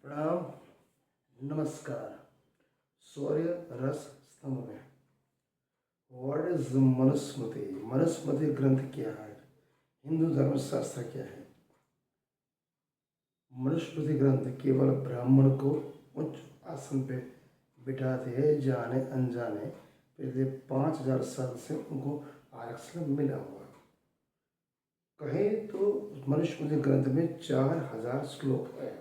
प्रणाम। नमस्कार। सौर्य रस स्तंभ में व्हाट इज मनुस्मृति? मनुस्मृति ग्रंथ क्या है? हिंदू धर्मशास्त्र क्या है? मनुस्मृति ग्रंथ केवल ब्राह्मण को उच्च आसन पे बिठाते हैं, जाने अनजाने पिछले 5000 साल से उनको आरक्षण मिला हुआ है। कहें तो मनुस्मृति ग्रंथ में 4000 श्लोक है।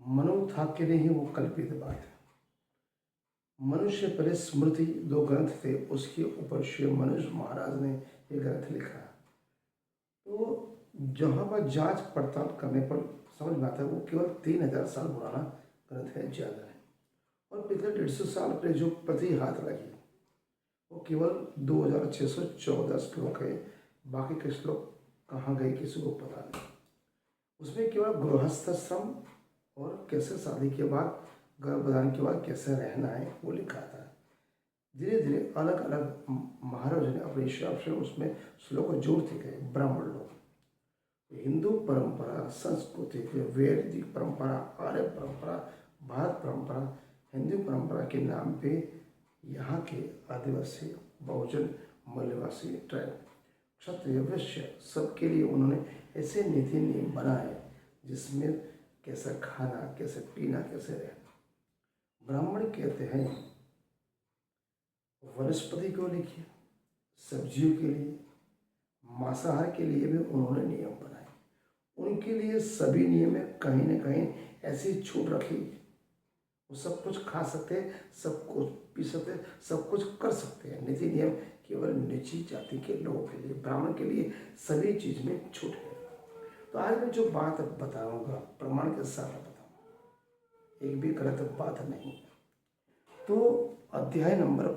मनु था कि नहीं, वो कल्पित बात है। मनुष्य पहले स्मृति 2 ग्रंथ थे, उसके ऊपर श्री मनुष्य महाराज ने ये ग्रंथ लिखा। तो जहाँ पर जांच पड़ताल करने पर समझ में आता है वो केवल 3000 साल पुराना ग्रंथ है, ज़्यादा है। और पिछले 150 साल पे जो प्रति हाथ लगी वो केवल 2614 श्लोक है। बाकी के श्लोक कहाँ गए किसी को पता नहीं। उसमें केवल गृहस्थाश्रम और कैसे शादी के बाद गर्भधारण के बाद कैसे रहना है वो लिखा था। धीरे धीरे अलग अलग महाराज ने अपने हिसाब से उसमें श्लोक जोड़ते गए। ब्राह्मण लोग हिंदू परंपरा, संस्कृति, वैदिक परंपरा, आर्य परंपरा, भारत परंपरा, हिंदू परंपरा के नाम पे यहाँ के आदिवासी, बहुजन, मल्लवासी, ट्राइब, क्षत्रिय, वैश्य सबके लिए उन्होंने ऐसे नीति नियम बनाए जिसमें कैसा खाना, कैसे पीना, कैसे रहना। ब्राह्मण कहते हैं वनस्पति को लिखिए, सब्जियों के लिए, मांसाहार के लिए भी उन्होंने नियम बनाए। उनके लिए सभी नियम में कहीं ना कहीं ऐसी छूट रखी, वो सब कुछ खा सकते हैं, सब कुछ पी सकते हैं, सब कुछ कर सकते हैं। नीति नियम केवल निची जाति के लोगों के लिए, ब्राह्मण के लिए सभी चीज में छूट है। तो आज मैं जो बात बताऊंगा प्रमाण के साथ बताऊंगा, एक भी गलत बात नहीं। तो अध्याय नंबर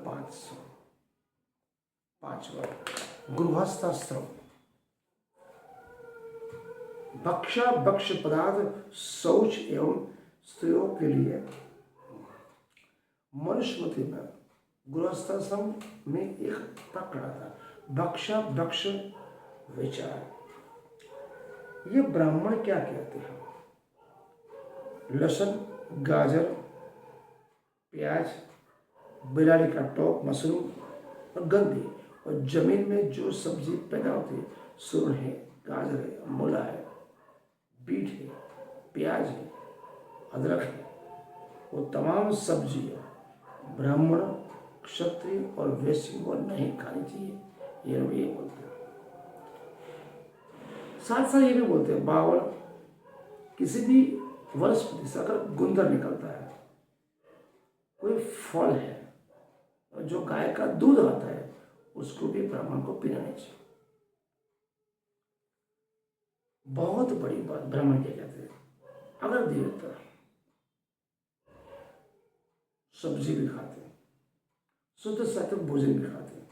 5वां गृहस्थाश्रम। भक्षा भक्ष पदार्थ शौच एवं स्त्रियों के लिए मनुस्मृति में गृहस्थाश्रम में एक प्रकरण था, भक्षा भक्ष विचार। ये ब्राह्मण क्या कहते हैं? लहसुन, गाजर, प्याज, बिलाड़ी का टॉप, मशरूम और गंदी, और जमीन में जो सब्जी पैदा होती है, सुर है, गाजर है, मूला है, बीट है, प्याज है, अदरक है, वो तमाम सब्जियां ब्राह्मण, क्षत्रिय और वैश्य को नहीं खानी चाहिए। ये लोग ये बोलते हैं। साथ साथ ये भी बोलते हैं बावल किसी भी वनस्पति से अगर गुंदर निकलता है, कोई फल है, और जो गाय का दूध आता है, उसको भी ब्राह्मण को पीना नहीं चाहिए। बहुत बड़ी बात ब्राह्मण क्या कहते हैं, अगर देवता सब्जी भी खाते हैं, शुद्ध सात्विक भोजन भी खाते हैं,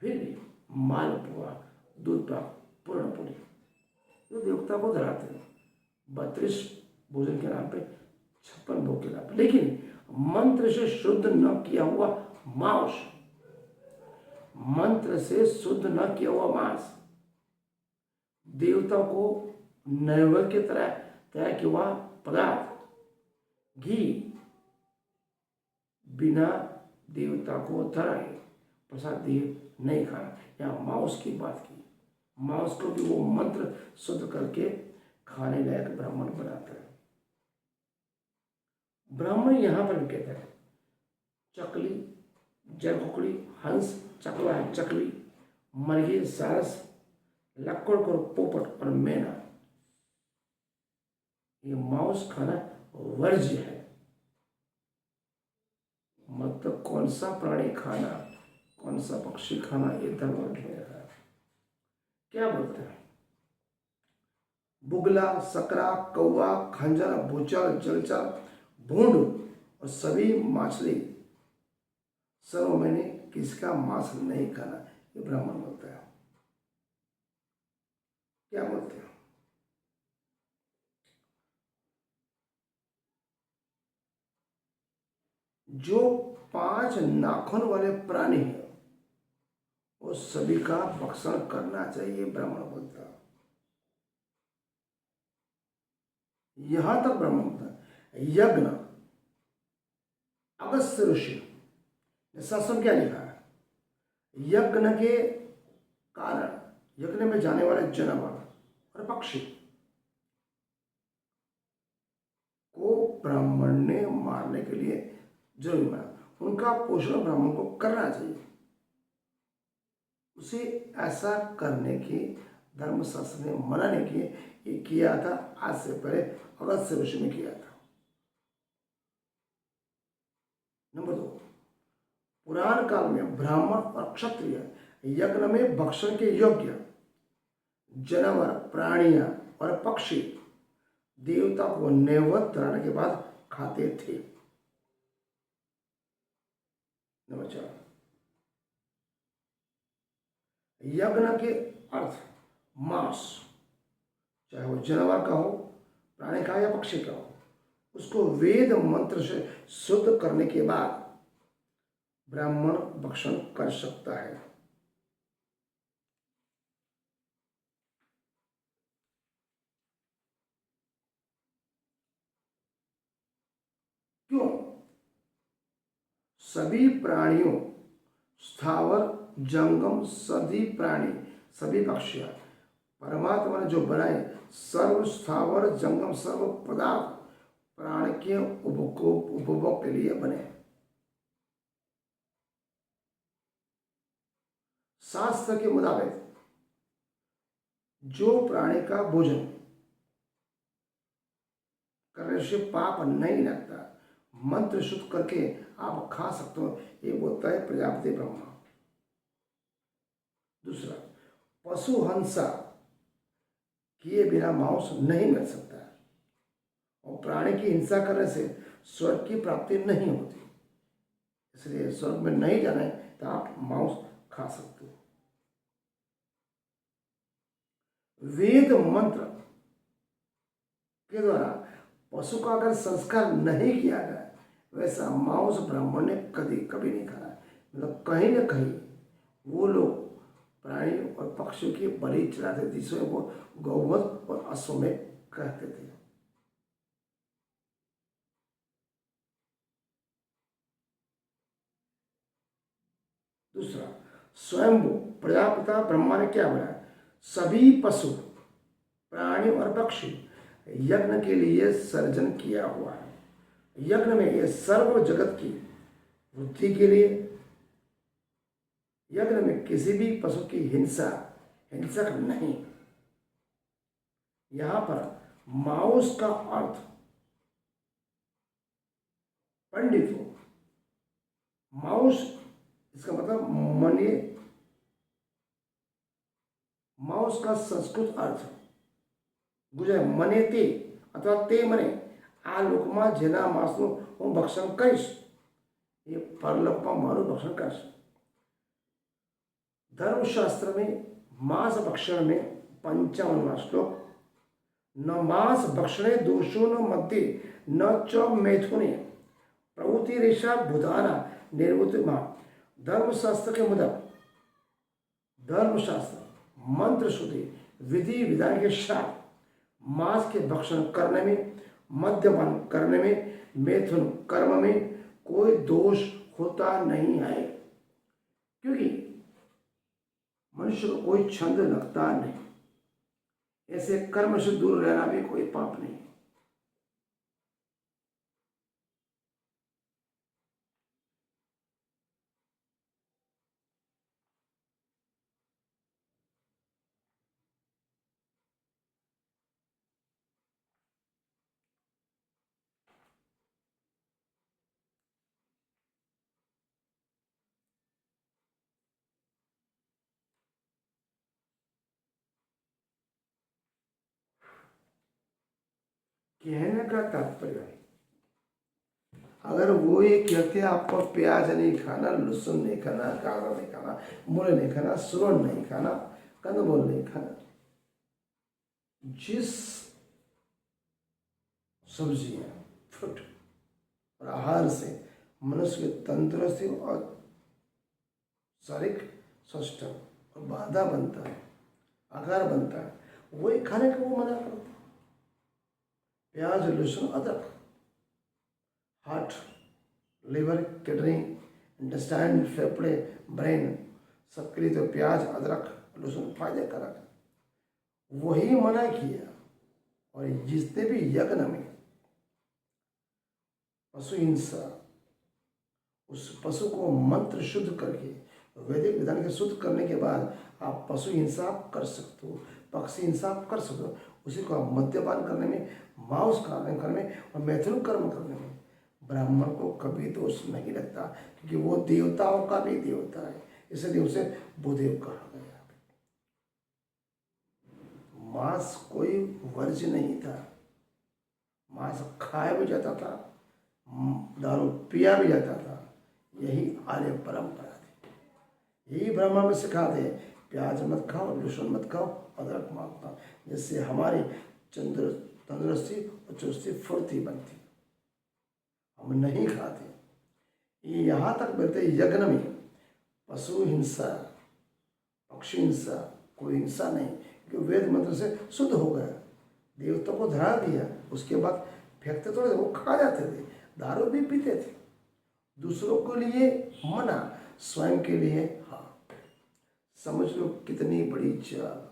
फिर भी मालपुआ, दूध पाक, पूर्ण पूरी जो देवता को धराते हैं, 32 भोजन के नाम पे, 56 भोग के नाम पे, लेकिन मंत्र से शुद्ध न किया हुआ मांस, मंत्र से शुद्ध न किया हुआ मांस देवता को नैवेद्य की तरह तैयार किया हुआ पदार्थ, घी बिना देवता को धराए प्रसाद दिए नहीं खाना। यहाँ मांस की बात की, मांस को भी वो मंत्र शुद्ध करके खाने लायक ब्राह्मण बनाता है। ब्राह्मण यहां पर भी कहता है चकली, जरखुकड़ी, हंस, चकला है चकली, मरघी, सारस, लक्कड़ और पोपट और मैना, ये मांस खाना वर्ज्य है। मतलब कौन सा प्राणी खाना, कौन सा पक्षी खाना, ये धर्म में है। क्या बोलते हैं? बुगला, सकरा, कौवा, खंजर, भूचर, जलचर, भूंड और सभी मछली सर्व मैंने किसका मांस नहीं खाना, ये ब्राह्मण बोलता है। क्या बोलते हैं? जो 5 नाखून वाले प्राणी हैं वो सभी का भक्षण करना चाहिए, ब्राह्मण बोलता है। यहां तक ब्राह्मण होता है। यज्ञ, अगस्त्य ऋषि ने शास्त्र में क्या लिखा है? यज्ञ के कारण यज्ञ में जाने वाले जानवर और पक्षी को ब्राह्मण ने मारने के लिए जरूरी माना। उनका पोषण ब्राह्मण को करना चाहिए। उसे ऐसा करने की धर्मशास्त्र ने मना नहीं किए। ये किया था आज से पहले अगस्त्य ऋषि ने किया था। नंबर 2, पुराण काल में ब्राह्मण और क्षत्रिय यज्ञ में भक्षण के योग्य जानवर, प्राणियां और पक्षी देवता को नैवेद्य कराने के बाद खाते थे। नंबर 4, यज्ञ के अर्थ मांस, चाहे वो जानवर का हो, प्राणी का या पक्षी का हो, उसको वेद मंत्र से शुद्ध करने के बाद ब्राह्मण भक्षण कर सकता है। क्यों? सभी प्राणियों, स्थावर जंगम, सभी प्राणी, सभी पक्षी परमात्मा ने जो बनाए सर्व स्थावर जंगम सर्व पदार्थ प्राण के उपभोग के लिए बने। शास्त्र के मुताबिक जो प्राणी का भोजन करने से पाप नहीं लगता, मंत्र शुद्ध करके आप खा सकते हो, ये बोलता है प्रजापति ब्रह्मा। दूसरा, पशु हंसा किए बिना मांस नहीं मिल सकता है, और प्राणी की हिंसा करने से स्वर्ग की प्राप्ति नहीं होती, इसलिए स्वर्ग में नहीं जाना है तो आप मांस खा सकते हो। वेद मंत्र के द्वारा पशु का अगर संस्कार नहीं किया गया, वैसा मांस ब्राह्मण ने कभी कभी नहीं खाया। मतलब कहीं ना कहीं वो लोग प्राणी और पक्षियों की बलि चढ़ाते थे, जिसमें वो गौवध और अश्वमेध कहते थे। दूसरा, स्वयंभू प्रजापिता ब्रह्मा ने क्या बनाया? सभी पशु, प्राणी और पक्षी यज्ञ के लिए सर्जन किया हुआ है। यज्ञ में ये सर्व जगत की वृद्धि के लिए, यज्ञ में किसी भी पशु की हिंसक नहीं। यहां पर मांस का अर्थ पंडित हो, मांस इसका मतलब मने, मांस का संस्कृत अर्थ गुजरात मने ते अथवा ते मने आ लोकમાં જેના માંસનું હું ભક્ષણ કરીશ એ પરલોકમાં મારું ભક્ષણ કરશે। धर्मशास्त्र में मांस भक्षण में 55वां श्लोक, न मांस भक्षणे दोषो न मध्य न च मैथुने प्रवृत्ति रेशा बुधाना निर्वृत्ति। धर्मशास्त्र के मुताबिक, धर्मशास्त्र मंत्र शुद्धि विधि विधान के साथ मांस के भक्षण करने में, मद्यपान करने में, मैथुन कर्म में कोई दोष होता नहीं है, क्योंकि मनुष्य को कोई छंद लगता नहीं। ऐसे कर्म से दूर रहना भी कोई पाप नहीं। कहने का तात्पर्य है, अगर वो ये कहते हैं आपको प्याज नहीं खाना, लहसुन नहीं खाना, गाजर नहीं खाना, मूली नहीं खाना, सुरण नहीं खाना, कंदमूल नहीं खाना, जिस सब्जियां, फ्रूट और आहार से मनुष्य की तंदुरुस्ती और शारीरिक स्वस्थ और बाधा बनता है, आकार बनता है, वही खाने को वो मना करता है। प्याज, लहसुन, अदरक, हार्ट, लिवर, किडनी, इंटेस्टाइन, फेफड़े, ब्रेन, सबके लिए तो प्याज, अदरक, लहसुन फायदे कारक है। वही मना किया। और जितने भी यज्ञ में पशु हिंसा, उस पशु को मंत्र शुद्ध करके वैदिक विधान के शुद्ध करने के बाद आप पशु हिंसा आप कर सकते हो, पक्षी हिंसा आप कर सकते हो। उसी को आप मद्यपान करने में, मांस खाने करने में और मैथुन कर्म करने में ब्राह्मण को कभी दोष नहीं लगता, क्योंकि वो देवताओं का भी देवता है, इसलिए उसे भूदेव कहा गया। मांस कोई वर्ज्य नहीं था, मांस खाया भी जाता था, दारू पिया भी जाता था। यही आर्य परंपरा थी। यही ब्रह्मा में सिखाते हैं, प्याज मत खाओ, लहसुन मत खाओ, अदरक मत खाओ, जिससे हमारी तंदुरुस्ती और चुस्ती फुर्ती बनती। हम नहीं खाते। ये यहाँ तक बोलते यज्ञ में पशु हिंसा, पक्षी हिंसा, कोई हिंसा नहीं, क्योंकि वेद मंत्र से शुद्ध हो गया, देवताओं को धरा दिया। उसके बाद फेंकते थोड़े, वो खा जाते थे, दारू भी पीते थे। दूसरों के लिए मना, स्वयं के लिए हाँ। समझ लो कितनी बड़ी चाल,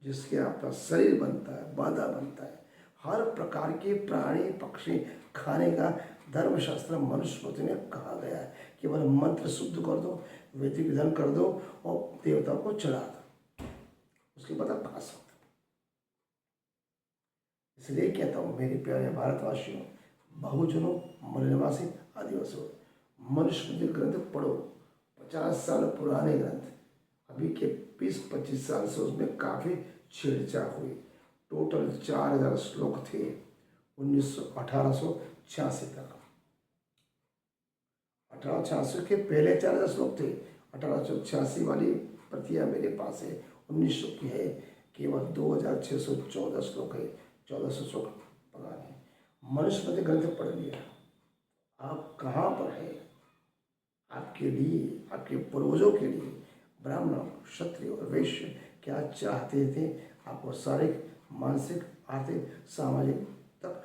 जिसके आपका शरीर बनता है, बाधा बनता है। हर प्रकार के प्राणी पक्षी खाने का धर्मशास्त्र मनुस्मृति में कहा गया है। केवल मंत्र शुद्ध कर दो, वैदिक विधान कर दो और देवताओं को चढ़ा दो, उसके बाद आप खा सकते। इसलिए कहता हूँ मेरे प्यारे भारतवासियों, बहुजनों, मूल निवासी, आदिवासियों, मनुस्मृति ग्रंथ पढ़ो। 50 साल पुराने ग्रंथ, अभी के 20-25 साल से उसमें काफ़ी छेड़छाड़ हुई। टोटल 4000 श्लोक थे 1886 तक। 1886 के पहले 4000 श्लोक थे। 1886 वाली प्रतियां मेरे पास है, 1900 की है। केवल 2614 श्लोक है, 1400 श्लोक पुराने। मनुस्मृति ग्रंथ पढ़ लिया, आप कहाँ पर है? आपके लिए, आपके पूर्वजों के लिए ब्राह्मण, क्षत्रिय और वैश्य क्या चाहते थे? आपको शारीरिक, मानसिक, आर्थिक, सामाजिक तक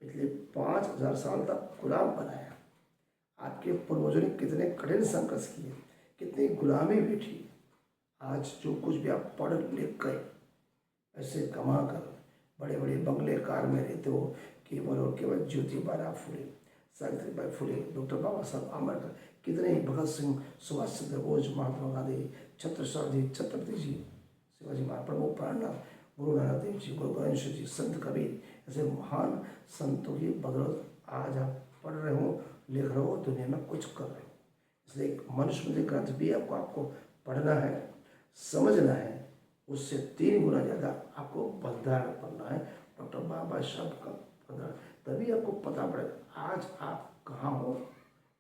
पिछले 5000 साल तक गुलाम बनाया। आपके पूर्वजों ने कितने कठिन संघर्ष किए, कितनी गुलामी बैठी। आज जो कुछ भी आप पढ़ लिख गए, ऐसे कमा कर बड़े बड़े बंगले कार में रहते हो, केवल और केवल ज्योतिबा फुले, सावित्रीबाई फुले, डॉक्टर बाबा साहब आम्बेडकर, कितने ही भगत सिंह, सुभाष चंद्र बोस, महात्मा गांधी, छत्रपति जी, शिवाजी महाराज, प्रमुख प्राणनाथ, गुरु नानक देव जी, गुरु गोविंद सिंह जी, संत कबीर, ऐसे महान संतों की बदौलत आज आप पढ़ रहे हो, लिख रहे हो, दुनिया में कुछ कर रहे हो। इसलिए मनुस्मृति ग्रंथ भी आपको पढ़ना है, समझना है। उससे 3 गुना ज़्यादा आपको बंधारण पढ़ना है, डॉक्टर बाबा साहब का बंधारण, तभी आपको पता पड़ेगा आज आप कहाँ हो।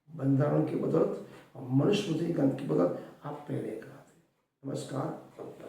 बंधारण की बदौलत और मनुस्मृति ग्रंथ की बदौलत आप पहले कहाँ थे। नमस्कार, डॉक्टर।